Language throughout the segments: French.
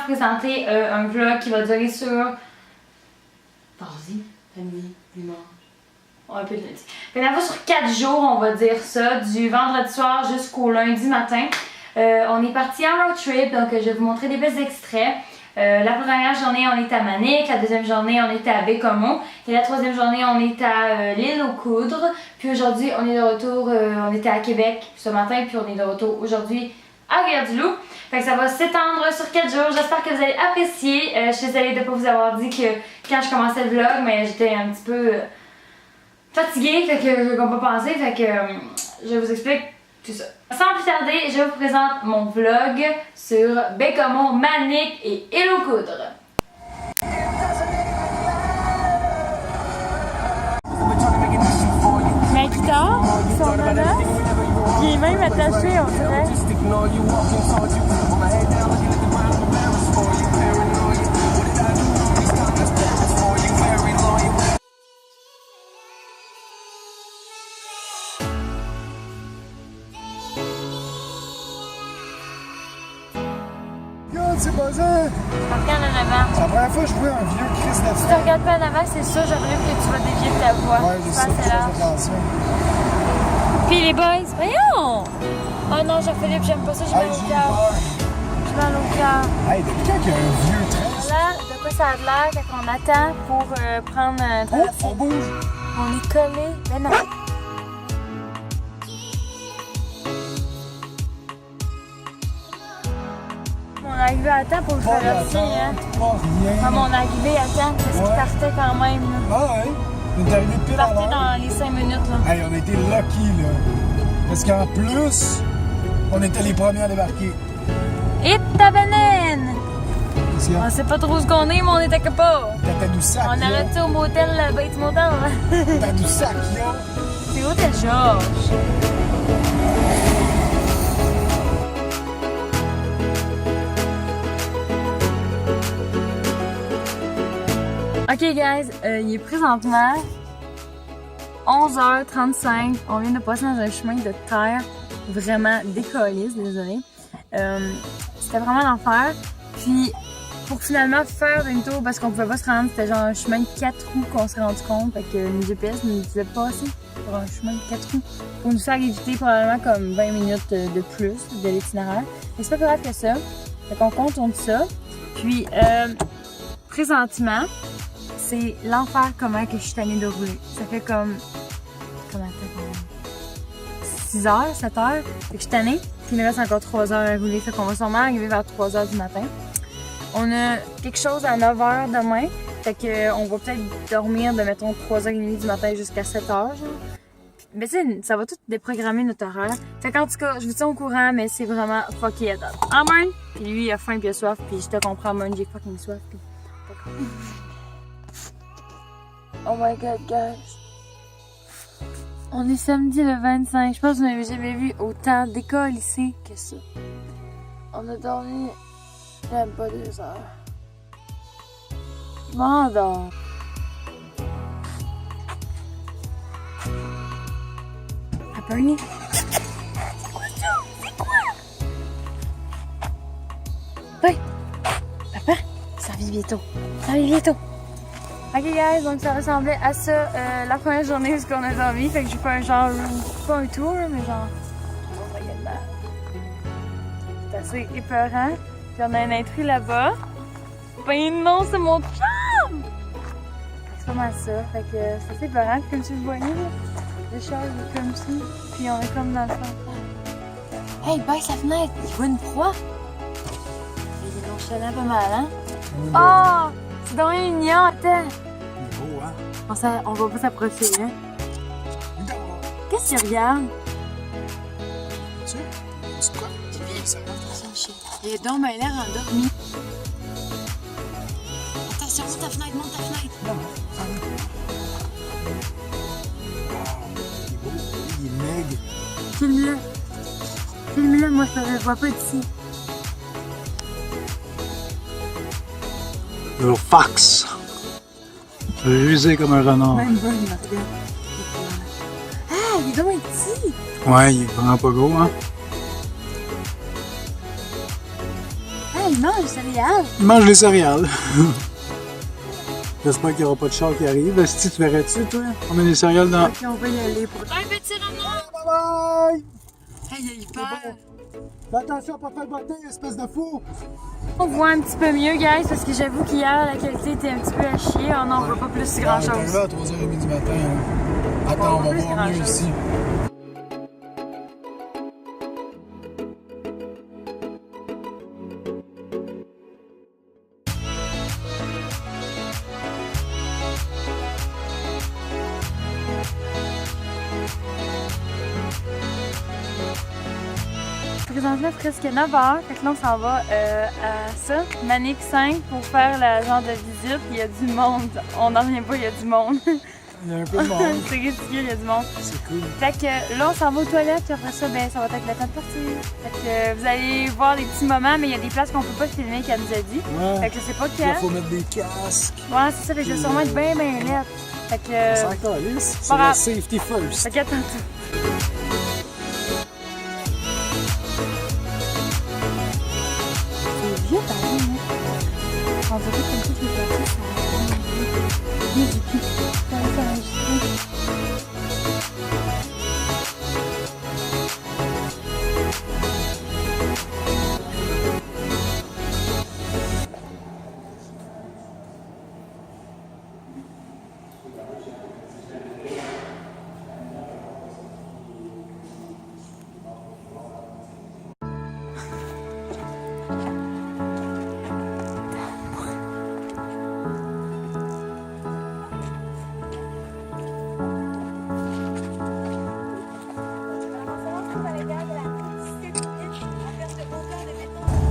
Présenter un vlog qui va durer sur... Vas-y, famille, dis-moi. Un peu de lundi. Fait la fois sur 4 jours, on va dire ça, du vendredi soir jusqu'au lundi matin. On est parti en road trip, donc je vais vous montrer des petits extraits. La première journée, on était à Manic, la deuxième journée, on était à Bécomo, et la troisième journée, on était à l'île aux Coudres. Puis aujourd'hui, on est de retour, on était à Québec ce matin, puis on est de retour aujourd'hui à Rivière-du-Loup. Fait que ça va s'étendre sur 4 jours. J'espère que vous allez apprécier. Je suis désolée de ne pas vous avoir dit que quand je commençais le vlog, mais j'étais un petit peu fatiguée, fait que je ne vais pas penser. Fait que je vous explique tout ça. Sans plus tarder, je vous présente mon vlog sur Bécomo, Manic et île aux Coudres. Ma guitare, son nana, il est même attaché, on dirait. C'est pas ça! Regarde en avant. C'est la première fois que je vois un vieux Chris Si tu d'Afrique. regardes pas en avant, c'est sûr, j'aimerais que tu vas dévier de ta voix. Ouais, je sais, je fais attention. Puis les boys, voyons! Oh non, Jean-Philippe, j'aime pas ça, je Hey, vais au j'ai cœur. peur. Je vais au cœur. Hey, depuis quand qu'il y a un vieux train? Là, de quoi ça a l'air quand on attend pour prendre un Oh, on bouge! On est collés. Ben non. On est arrivé à temps pour le Pas traverser, hein? pas rien. Comme on est arrivé à temps, parce qu'il Ouais. partait quand même, là. Ah ouais? On est arrivé Il pile à partait l'heure. dans les 5 minutes, là. Hey, on a été lucky, là. Parce qu'en plus, on était les premiers à débarquer. Et ta banane! Qu'est-ce qu'il y a? On sait pas trop ce qu'on est, mais on était pas. T'as du sac, On a là. arrêté au motel, le Bates Motel. T'as du sac, là. C'est où ta Georges? Ok guys, il est présentement 11h35. On vient de passer dans un chemin de terre vraiment décolliste, désolé. C'était vraiment l'enfer. Puis pour finalement faire une tour parce qu'on pouvait pas se rendre, c'était genre un chemin de 4 roues qu'on s'est rendu compte. Fait que le GPS ne nous disait pas assez pour un chemin de 4 roues. Pour nous faire éviter probablement comme 20 minutes de plus de l'itinéraire. Mais c'est pas plus grave que ça. Fait qu'on contourne ça. Puis présentement, c'est l'enfer comment que je suis tannée de rouler. Ça fait comme... Comment ça fait? 6h, 7h. Fait que je suis tannée. Puis il me reste encore 3 heures à rouler. Fait qu'on va sûrement arriver vers 3 heures du matin. On a quelque chose à 9 heures demain. Fait qu'on va peut-être dormir de, mettons, 3h30 du matin jusqu'à 7h. Genre. Mais tu sais, ça va tout déprogrammer notre horaire. Fait qu'en tout cas, je vous tiens au courant, mais c'est vraiment fucké à date. Amen! Puis lui, il a faim puis il a soif. Puis je te comprends, man, j'ai fucking soif. Puis... Oh my god, guys. On est samedi le 25. Je pense que vous n'avez jamais vu autant d'écoles ici que ça. On a dormi même pas 2 heures. Je m'endors. À Bernie. C'est quoi ça? C'est quoi? Oui. Papa, ça arrive bientôt. Ça arrive bientôt. Ok guys, donc ça ressemblait à ça la première journée où on a dormi. Fait que j'ai fait un genre, pas un tour, mais genre, oh my god, c'est assez épeurant. Puis on a un intrus là-bas. Ben non, c'est mon chum! C'est pas mal ça, fait que c'est assez épeurant. Puis comme tu le voyais, là, le char est comme ça. Puis on est comme dans le fond. Hey, baisse la fenêtre, il voit une proie. Il est nonchalant pas mal, hein? Oh! C'est donc mignon, attends! C'est beau, hein? On va pas s'approcher, hein? Qu'est-ce qu'il regarde? Tu sais? C'est quoi? Il est donc l'air endormi. Attention, monte ta fenêtre, monte ta fenêtre! Non, ça va. Il est beau, il est maigre. Filme-le! Filme-le, moi je le vois pas d'ici. Le fax. Rusé comme un renard. Même pas, il me regarde. Ah, il est donc petit! Ouais, il est vraiment pas gros, hein. Ah, il mange du céréales! Il mange les céréales. J'espère qu'il n'y aura pas de char qui arrive. Si tu verrais-tu, toi? On met les céréales dans... Ok, on va y aller pour... Un petit renard! Bye bye! Hey, il est peur! Fais attention à pas faire botter, espèce de fou! On voit un petit peu mieux, guys, parce que j'avoue qu'hier, la qualité était un petit peu à chier. On n'en voit pas plus grand On est chose. arrivé à 3h30 du matin. Hein. Attends, on va plus voir mieux grand-chose. ici. Présentement, presque 9h, fait que là, on s'en va à ça, Manic 5, pour faire la genre de visite. Il y a du monde. On n'en revient pas, il y a du monde. Il y a un peu de monde. C'est ridicule, il y a du monde. C'est cool. Fait que là, on s'en va aux toilettes, puis après ça, ben, ça va être la fin de partie. Fait que vous allez voir des petits moments, mais il y a des places qu'on peut pas filmer qu'elle nous a dit. Ouais. Fait que je sais pas Il quand. faut mettre des casques. Ouais, c'est ça, fait que je vais sûrement être bien, bien raide. Fait que. C'est encore lisse. C'est pas la grave. safety first. Fait qu'attends tout. C'est vieux, pareil, hein. On dirait comme si les parties sont vieux du cul. Ça va s'enregistrer.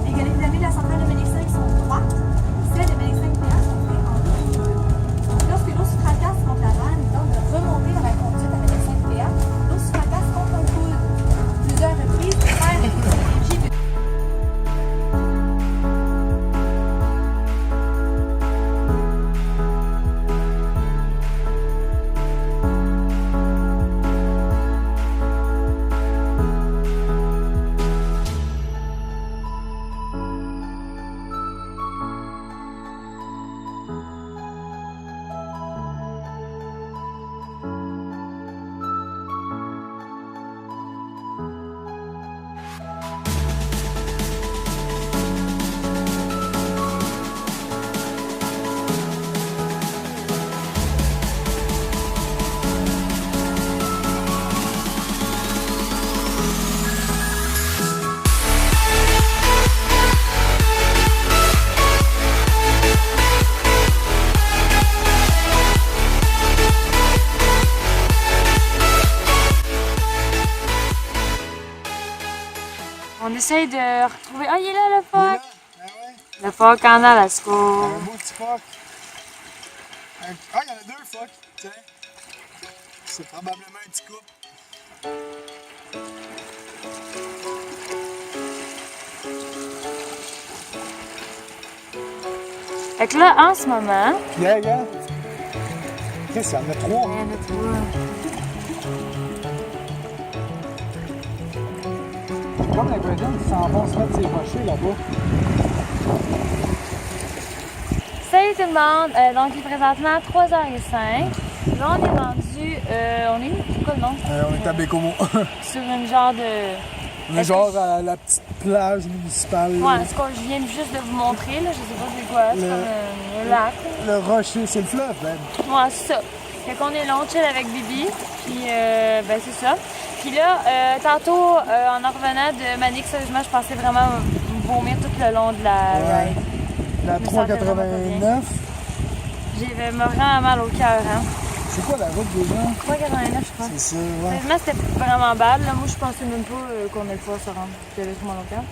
Les galeries de la centrale de Manic 5 sont droites. Celles de Manic 5 PA sont faites en deux. Lorsque l'eau se fracasse contre la vanne, il tente de remonter dans la conduite à Manic 5 PA. L'eau se fracasse contre un coude. Plusieurs reprises, faire des énergies de... On essaye de retrouver. Ah, il est là, le Il est phoque! là. Ah ouais. Le phoque en Alaska. Un beau petit phoque. Ah, il y en a deux phoques. Tiens. C'est probablement un petit couple. Fait que là, en ce moment. Viens, regarde. Chris, il y en a trois. Il y en a trois. J'ai comme l'impression qu'ils s'en vont se mettre ses rochers là-bas. Salut tout le monde! Donc, il est présentement 3h05. Là, on est rendu. On est où? C'est quoi le nom? On est à Bécomo. Sur une genre de. On est genre à la petite plage municipale. Ouais, ce que je viens juste de vous montrer, là, je sais pas c'est quoi, c'est Le- comme un lac. Le rocher, c'est le fleuve, ben. Ouais, c'est ça. Fait qu'on est là, on chill avec Bibi, puis ben c'est ça. Puis là, tantôt, en revenant de Manic, sérieusement, je pensais vraiment vomir tout le long de la Ouais. ride. La me sentais vraiment pas 389. J'avais vraiment mal au cœur, hein. C'est quoi la route déjà? 3,89, je crois. C'est ça, ouais. Sérieusement, c'était vraiment bad. Là, moi, je pensais même pas qu'on allait pouvoir se rendre. J'avais trop mal au cœur.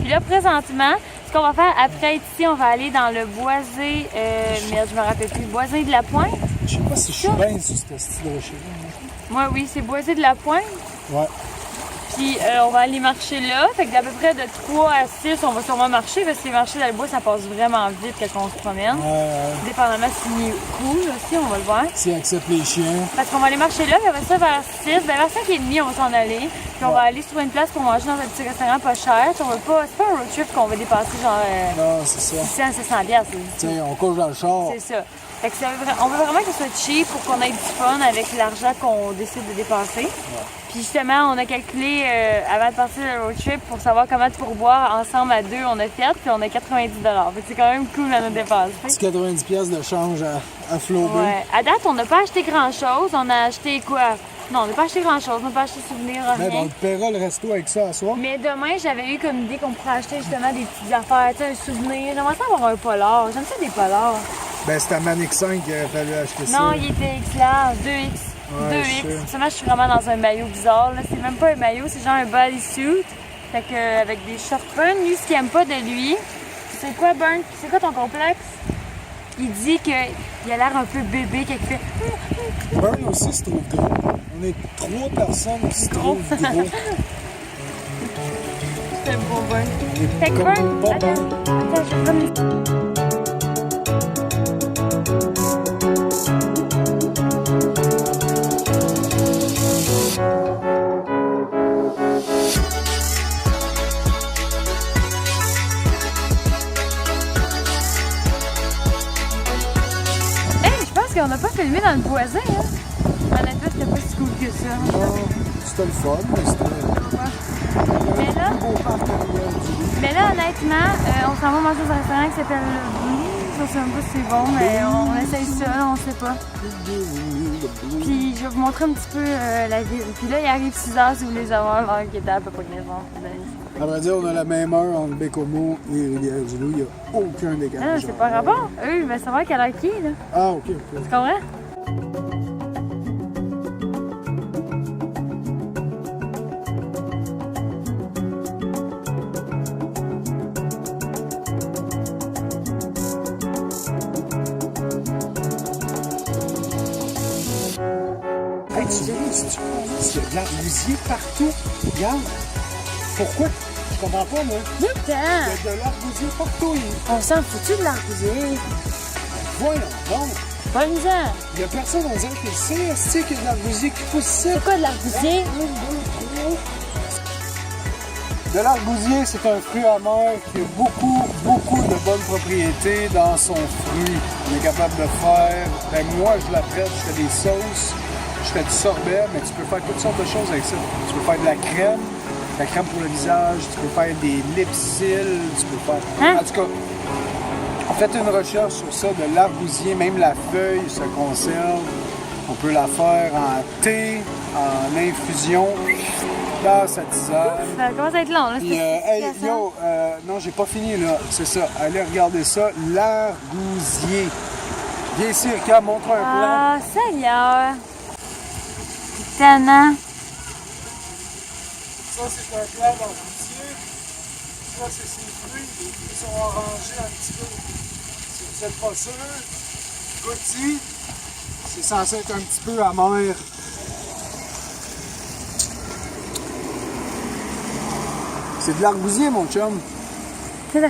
Puis là, présentement, ce qu'on va faire après être ici, on va aller dans le boisé, merde, je me rappelle plus, boisé de la Pointe. Je sais pas si je suis bien sur ce style de rocher-là. Moi, oui, c'est boisé de la Pointe. Ouais. Puis on va aller marcher là. Fait que d'à peu près de 3 à 6, on va sûrement marcher parce que les marchés dans le bois, ça passe vraiment vite quand on se promène. Dépendamment s'il est cool aussi, on va le voir. S'il accepte les chiens. Parce qu'on va aller marcher là, puis après ça, vers 6, vers 5h30, on va s'en aller. Puis on va aller sur une place pour manger dans un petit restaurant pas cher. Puis on va pas, c'est pas un road trip qu'on va dépasser genre Non, c'est ça. 600, 700 piastres. Tu sais, on couche dans le char. C'est ça. Fait que on veut vraiment que ce soit cheap pour qu'on ait du fun avec l'argent qu'on décide de dépenser. Puis justement, on a calculé avant de partir le road trip pour savoir comment de pourboire ensemble à 2 on a fait, puis on a 90 $. Fait que c'est quand même cool à notre dépense. Petit 90 pièces de change à Flaubert. Ouais. À date, on n'a pas acheté grand-chose. On a acheté quoi? Non, on n'a pas acheté grand-chose. On n'a pas acheté souvenirs, rien. Mais on te paiera le resto avec ça à soir. Mais demain, j'avais eu comme idée qu'on pourrait acheter justement des petites affaires, tu sais, un souvenir. J'aimerais ça avoir un polar. J'aime ça des polars. Ben, c'était à Manic 5 qu'il fallait acheter ça. Non, il était X large, 2X. Ouais, 2X. Seulement, je suis vraiment dans un maillot bizarre. Là. C'est même pas un maillot, c'est genre un bodysuit. Fait que, avec des shorts burn. Lui, ce qu'il aime pas de lui, c'est quoi, Burn? C'est quoi ton complexe? Il dit qu'il a l'air un peu bébé, qu'il fait. Burn aussi se trouve gros. On est 3 personnes qui se trouvent gros. C'est beau, Burn. Et Fait que comme Burn, pas attends, je vais prendre... On n'a pas filmé dans le voisin, hein? Honnêtement, c'était pas si cool que ça. Non, c'était le fun, mais c'était mais là, honnêtement, on s'en va manger dans un restaurant qui s'appelle le Blue. Je sais même pas si c'est bon, mais on essaye ça, on sait pas. Puis je vais vous montrer un petit peu la ville. Puis là, il arrive 6 h si vous voulez avoir l'heure qui était à peu près 15 h. À vrai dire, on a la même heure entre Bécomo et Rivière-du-Loup. Il n'y a aucun décalage. Ah, c'est pas rapport. Eux, ils veulent savoir quelle heure qui est, là. Ah, ok. Tu comprends? Hey, tu vois, il y a de l'arbusier partout. Regarde. Pourquoi? Je comprends pas, moi. Il y a de l'arbusier partout. On s'en fout-tu de l'arbusier? Voyons donc. Pas une misère. Il y a personne, on dirait qu'il sait, est-ce qu'il y a de l'arbusier qui pousse ici? C'est quoi de l'arbusier? De l'arbusier, c'est un fruit amer qui a beaucoup de bonnes propriétés dans son fruit. On est capable de faire, ben moi je la prête, je fais des sauces, je fais du sorbet, mais tu peux faire toutes sortes de choses avec ça. Tu peux faire de la crème pour le visage, tu peux faire des lipsils, tu peux faire... Hein? En tout cas, faites une recherche sur ça, de l'arbousier, même la feuille se conserve. On peut la faire en thé, en infusion, dans sa tisane. Ça commence à être long, là. Puis, hey, yo, non, j'ai pas fini, là. C'est ça. Allez regarder ça. L'arbousier. Viens ici, regarde, montre un plan. Ah, Seigneur! C'est tannant. Ça, c'est un plan d'arbousier. Ça, c'est ses fruits. Les fruits sont orangés un petit peu. Si vous n'êtes pas sûr, goûtez. C'est censé être un petit peu amer. C'est de l'arbousier, mon chum. C'est ça.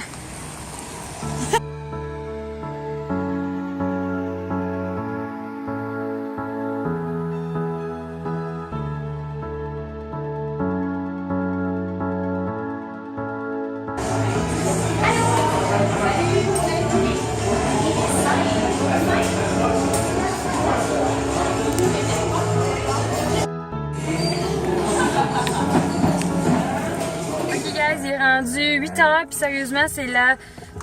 Il est rendu 8 h, puis sérieusement, c'est la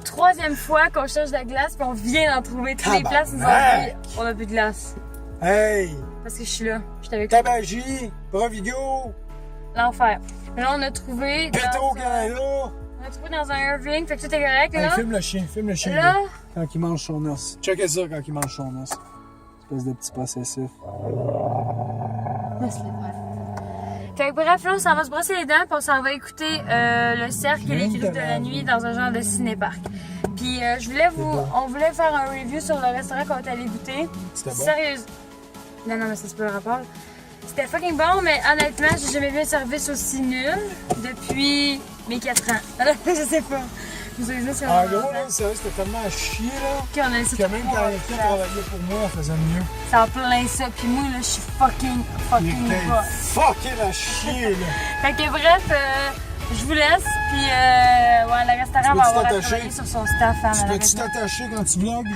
3e fois qu'on cherche de la glace, puis on vient d'en trouver. Toutes les places nous ont dit on a plus de glace. Hey! Parce que je suis là. Je suis avec toi. Tabagie! Provigo! L'enfer. Mais là, on a trouvé. Petro-Canada! On a trouvé dans un Irving, fait que tout est correct. Hey, Là, filme le chien là, quand il mange son os. Checkez ça quand il mange son os. Espèce de petit possessif. laisse-le faire. Fait que bref, là, on s'en va se brosser les dents, puis on s'en va écouter le cercle et les griffes de la nuit dans un genre de ciné-parc. Puis on voulait faire un review sur le restaurant qu'on est allé goûter. C'était bon? Sérieuse. Non, mais ça se peut le rapport. C'était fucking bon, mais honnêtement, j'ai jamais vu un service aussi nul depuis mes 4 ans. Je sais pas. Vous avez vu, c'est En gros, là, c'était tellement à chier, là, qu'on a laissé que même quand quelqu'un travaillait pour moi, elle faisait mieux. C'est en plein ça, puis moi, là, je suis fucking Il était pas. fucking à chier, là. Fait que bref, je vous laisse, puis ouais, le restaurant va avoir à t'attacher? travailler sur son staff. Hein, Tu peux-tu malheureusement. t'attacher quand tu vlogs?